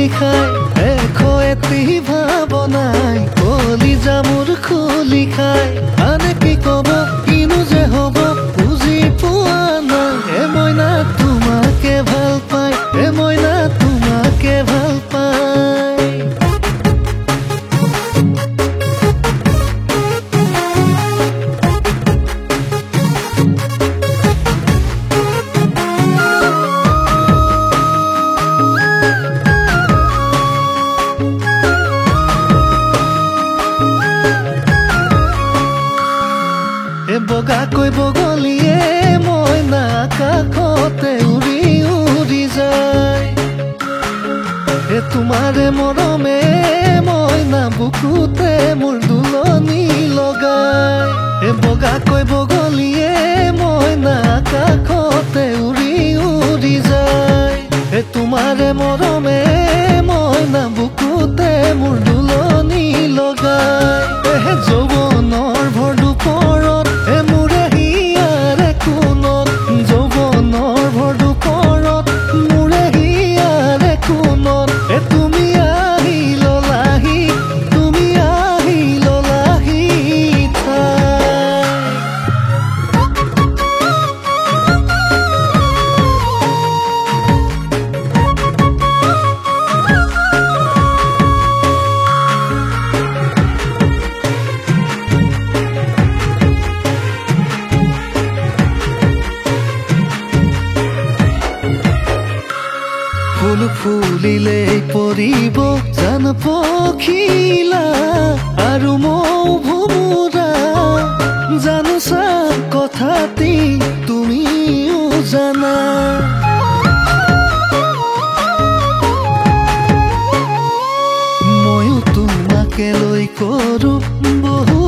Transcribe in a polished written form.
খাই এখো এটি ভাবনাই কলিজা মোৰ খুলি খাই আনে কি কব কিনো যে হব বুজি পোৱা নাই এ মইনা তোমাকে ভাল পাই এ মইনা তোমাকে ভাল পাই বগাকৈ বগলিয়ে মইনা কাষতে উৰি উৰি যায় তোমাৰে মৰমে মইনা বুকুতে মোৰ দুলনি লগাই বগাকৈ বগলিয়ে মইনা কাষতে উৰি উৰি যায় তোমাৰে মৰমে মইনা বুকুতে মোৰ দুলনি লগাই যৌৱনৰ ভৰ দুপৰত মোৰে হিয়াৰে কোনত যৌৱনৰ ভৰ দুপৰত মোৰে হিয়াৰে কোনত তুমি আহি ললাহি তুমি আহি ললাহি ফুল ফুলিলেই পৰিব জান পখিলা আৰু মৌ ভোমোৰা জানো চা কথাটি তুমিও জানা ময়ো তোমাকে লৈ কৰো বহু